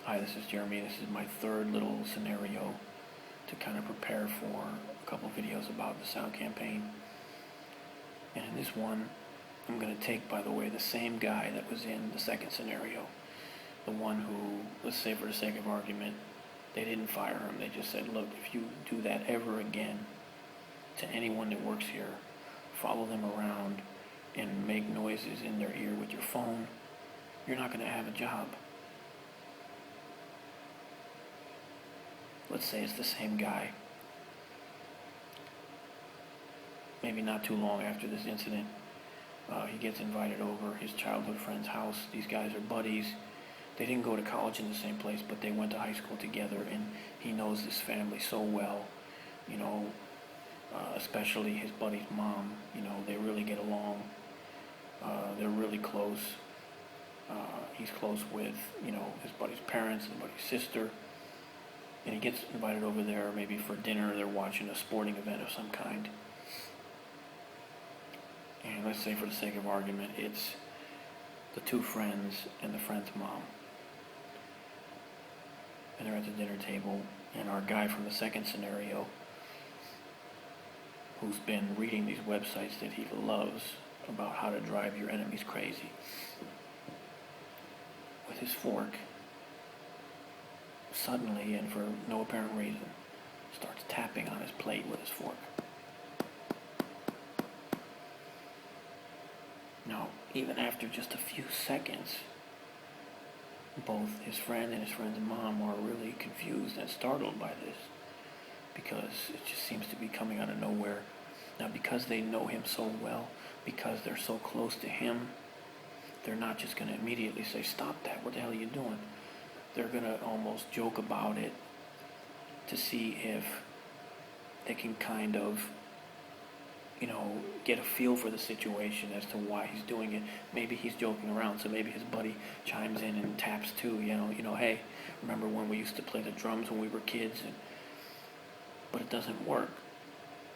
Hi, this is Jeremy. This is my third little scenario to kind of prepare for a couple videos about the sound campaign. And in this one, I'm going to take, by the way, the same guy that was in the second scenario. The one who, let's say for the sake of argument, they didn't fire him. They just said, look, if you do that ever again to anyone that works here, follow them around and make noises in their ear with your phone, you're not going to have a job. Let's say it's the same guy. Maybe not too long after this incident, he gets invited over his childhood friend's house. These guys are buddies. They didn't go to college in the same place, but they went to high school together, and he knows this family so well, especially his buddy's mom. They really get along. They're really close. He's close with, his buddy's parents, his buddy's sister. And he gets invited over there maybe for dinner. They're watching a sporting event of some kind. And let's say for the sake of argument, it's the two friends and the friend's mom. And they're at the dinner table, and our guy from the second scenario, who's been reading these websites that he loves about how to drive your enemies crazy, with his fork, suddenly, and for no apparent reason, starts tapping on his plate with his fork. Now, even after just a few seconds, both his friend and his friend's mom are really confused and startled by this, because it just seems to be coming out of nowhere. Now, because they know him so well, because they're so close to him, they're not just going to immediately say, stop that, what the hell are you doing? They're going to almost joke about it to see if they can kind of, get a feel for the situation as to why he's doing it. Maybe he's joking around, so maybe his buddy chimes in and taps too, hey, remember when we used to play the drums when we were kids? But it doesn't work.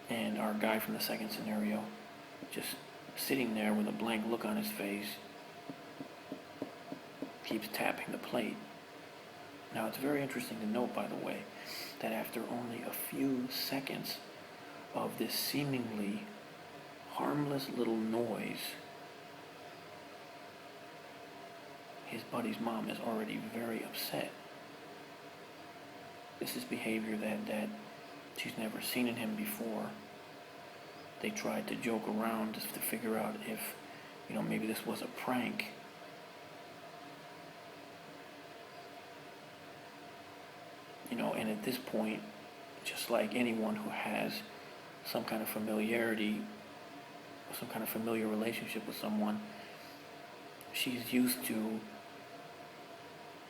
And our guy from the second scenario, just sitting there with a blank look on his face, keeps tapping the plate. Now, it's very interesting to note, by the way, that after only a few seconds of this seemingly harmless little noise, his buddy's mom is already very upset. This is behavior that she's never seen in him before. They tried to joke around just to figure out if, maybe this was a prank. And at this point, just like anyone who has some kind of familiarity, some kind of familiar relationship with someone, she's used to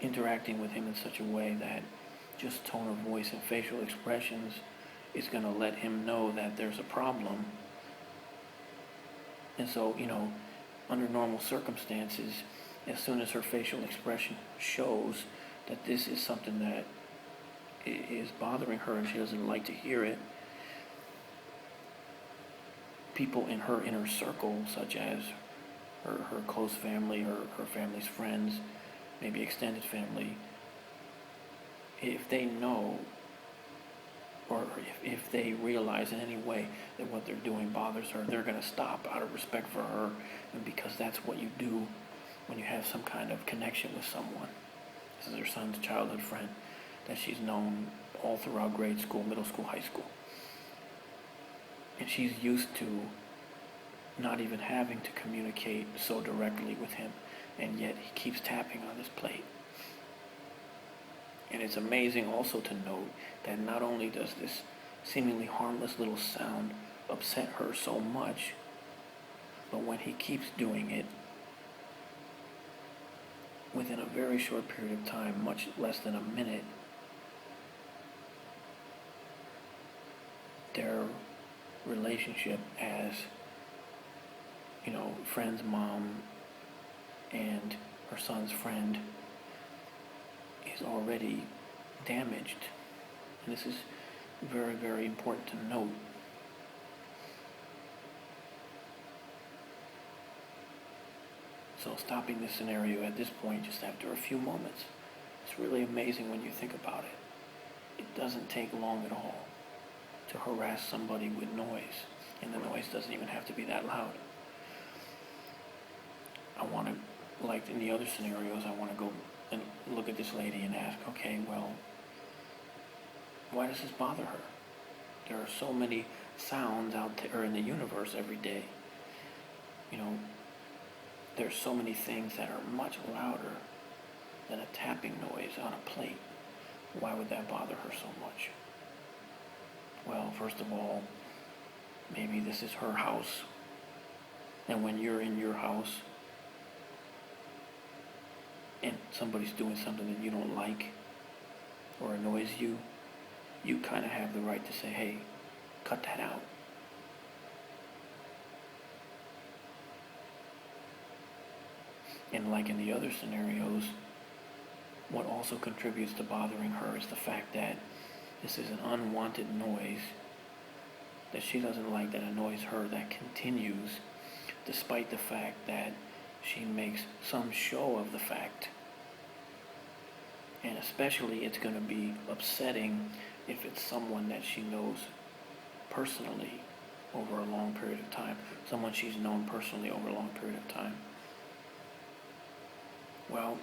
interacting with him in such a way that just tone of voice and facial expressions is going to let him know that there's a problem. And so, under normal circumstances, as soon as her facial expression shows that this is something that is bothering her and she doesn't like to hear it, people in her inner circle, such as her close family, her family's friends, maybe extended family, if they know, or if they realize in any way that what they're doing bothers her, they're going to stop out of respect for her, and because that's what you do when you have some kind of connection with someone. This is her son's childhood friend that she's known all throughout grade school, middle school, high school. And she's used to not even having to communicate so directly with him, and yet he keeps tapping on his plate. And it's amazing also to note that not only does this seemingly harmless little sound upset her so much, but when he keeps doing it, within a very short period of time, much less than a minute, their relationship as, friend's mom and her son's friend is already damaged. And this is very, very important to note. So stopping this scenario at this point, just after a few moments, It's really amazing when you think about it. It doesn't take long at all to harass somebody with noise, and the noise doesn't even have to be that loud. I want to, like in the other scenarios, I want to go and look at this lady and ask, okay, well, why does this bother her? There are so many sounds out there in the universe every day. You know, there's so many things that are much louder than a tapping noise on a plate. Why would that bother her so much? Well, first of all, maybe this is her house. And when you're in your house and somebody's doing something that you don't like or annoys you, you kind of have the right to say, hey, cut that out. And like in the other scenarios, what also contributes to bothering her is the fact that this is an unwanted noise that she doesn't like, that annoys her, that continues despite the fact that she makes some show of the fact. And especially it's going to be upsetting if it's someone that she knows personally over a long period of time, someone she's known personally over a long period of time. Well,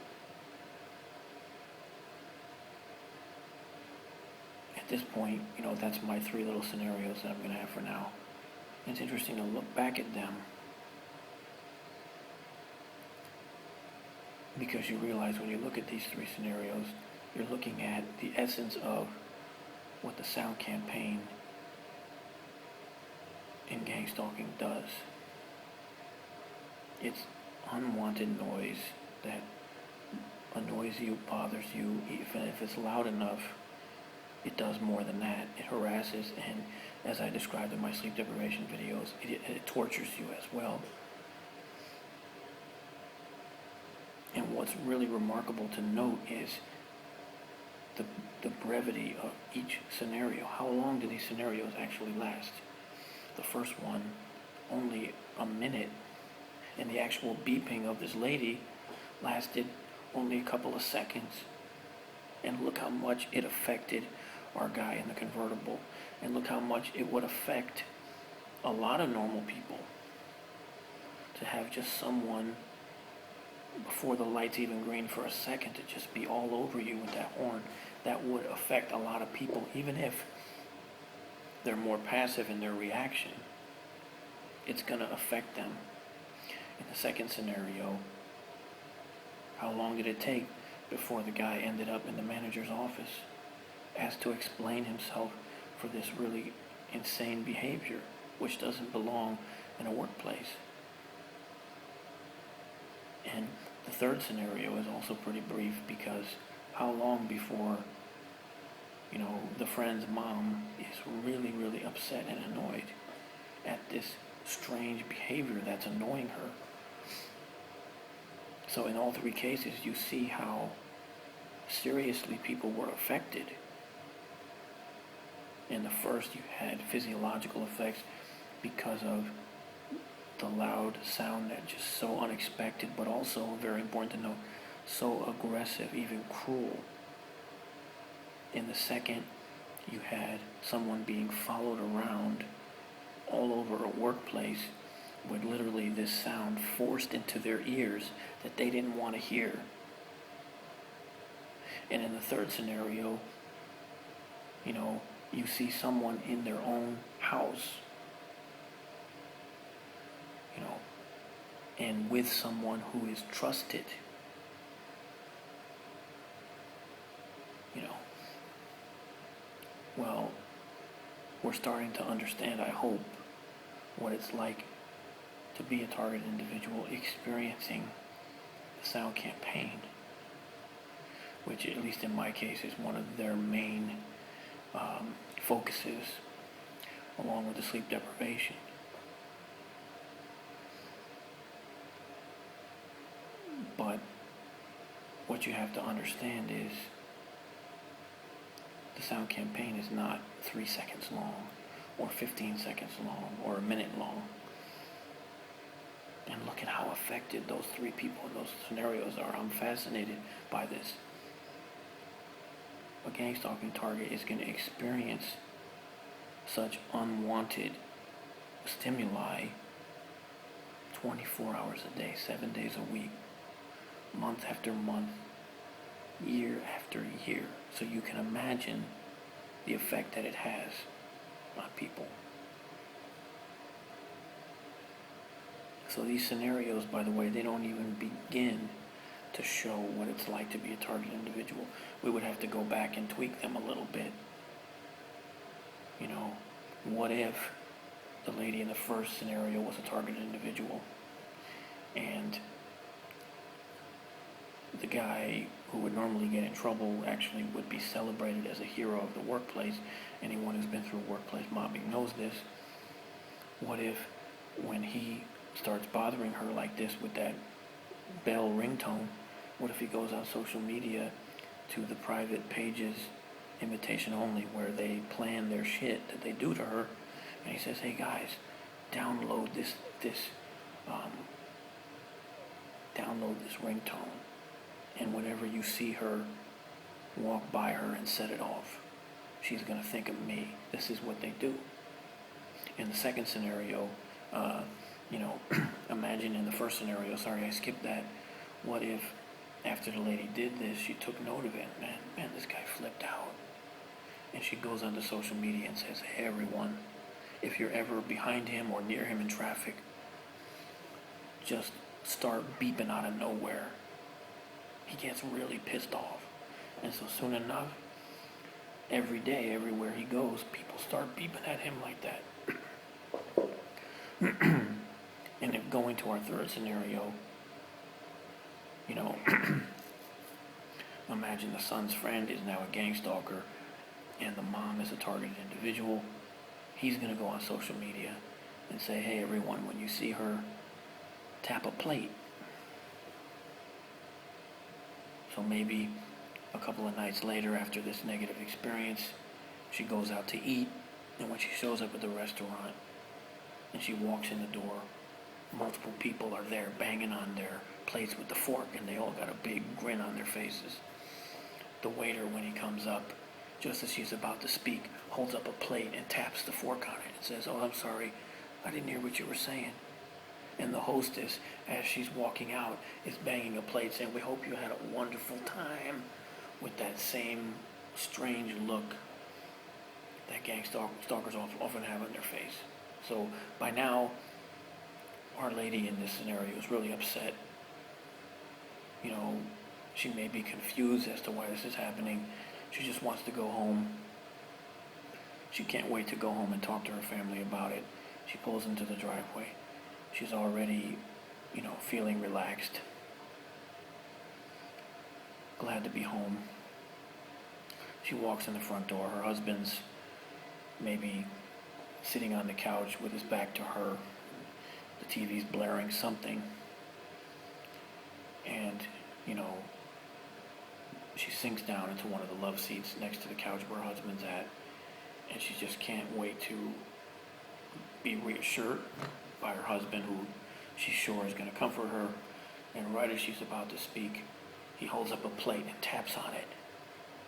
at this point, you know, that's my 3 little scenarios that I'm going to have for now. And it's interesting to look back at them because you realize when you look at these 3 scenarios, you're looking at the essence of what the sound campaign in gang stalking does. It's unwanted noise that annoys you, bothers you, even if it's loud enough. It does more than that. It harasses, and as I described in my sleep deprivation videos, it tortures you as well. And what's really remarkable to note is the brevity of each scenario. How long do these scenarios actually last? The first one, only a minute, and the actual beeping of this lady lasted only a couple of seconds. And look how much it affected our guy in the convertible, and look how much it would affect a lot of normal people to have just someone, before the light's even green for a second, to just be all over you with that horn. That would affect a lot of people, even if they're more passive in their reaction. It's going to affect them. In the second scenario, how long did it take before the guy ended up in the manager's office, asked to explain himself for this really insane behavior, which doesn't belong in a workplace? And the third scenario is also pretty brief, because how long before, you know, the friend's mom is really, really upset and annoyed at this strange behavior that's annoying her? So in all 3 cases, you see how seriously people were affected. In the first, you had physiological effects because of the loud sound that just so unexpected, but also, very important to note, so aggressive, even cruel. In the second, you had someone being followed around all over a workplace with literally this sound forced into their ears that they didn't want to hear. And in the third scenario, you know, you see someone in their own house, you know, and with someone who is trusted, you know. Well, we're starting to understand, I hope, what it's like to be a targeted individual experiencing the sound campaign, which, at least in my case, is one of their main focuses, along with the sleep deprivation. But what you have to understand is the sound campaign is not 3 seconds long, or 15 seconds long, or a minute long. And look at how affected those 3 people in those scenarios are. I'm fascinated by this. a gang stalking target is going to experience such unwanted stimuli 24 hours a day, 7 days a week, month after month, year after year. So you can imagine the effect that it has on people. So these scenarios, by the way, they don't even begin to show what it's like to be a target individual. We would have to go back and tweak them a little bit. You know, what if the lady in the first scenario was a targeted individual and the guy who would normally get in trouble actually would be celebrated as a hero of the workplace? Anyone who's been through workplace mobbing knows this. What if when he starts bothering her like this with that bell ringtone, what if he goes on social media to the private pages, invitation only, where they plan their shit that they do to her, and he says, hey guys, download this ringtone, and whenever you see her, walk by her and set it off. She's gonna think of me. This is what they do. In the second scenario, imagine in the first scenario, sorry I skipped that, what if after the lady did this, she took note of it, man, this guy flipped out, and she goes onto social media and says, hey everyone, if you're ever behind him or near him in traffic, just start beeping out of nowhere. He gets really pissed off. And so soon enough, every day, everywhere he goes, people start beeping at him like that. And if going to our third scenario, imagine the son's friend is now a gang stalker and the mom is a targeted individual. He's going to go on social media and say, hey everyone, when you see her, tap a plate. So maybe a couple of nights later, after this negative experience, she goes out to eat, and when she shows up at the restaurant and she walks in the door, multiple people are there banging on their plates with the fork, and they all got a big grin on their faces. The waiter, when he comes up, just as she's about to speak, holds up a plate and taps the fork on it and says, oh, I'm sorry, I didn't hear what you were saying. And the hostess, as she's walking out, is banging a plate saying, we hope you had a wonderful time, with that same strange look that gang stalkers often have on their face. So by now, our lady in this scenario is really upset. She may be confused as to why this is happening. She just wants to go home. She can't wait to go home and talk to her family about it. She pulls into the driveway. She's already, feeling relaxed. Glad to be home. She walks in the front door. Her husband's maybe sitting on the couch with his back to her. The TV's blaring something. And, she sinks down into one of the love seats next to the couch where her husband's at. And she just can't wait to be reassured by her husband, who she's sure is going to comfort her. And right as she's about to speak, he holds up a plate and taps on it.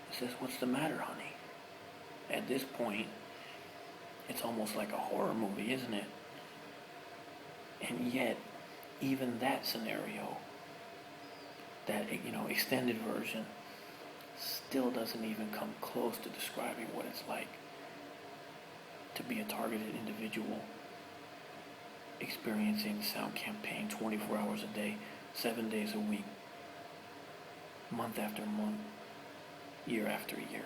He says, what's the matter, honey? At this point, it's almost like a horror movie, isn't it? And yet, even that scenario, that, extended version, still doesn't even come close to describing what it's like to be a targeted individual experiencing the sound campaign 24 hours a day, 7 days a week, month after month, year after year.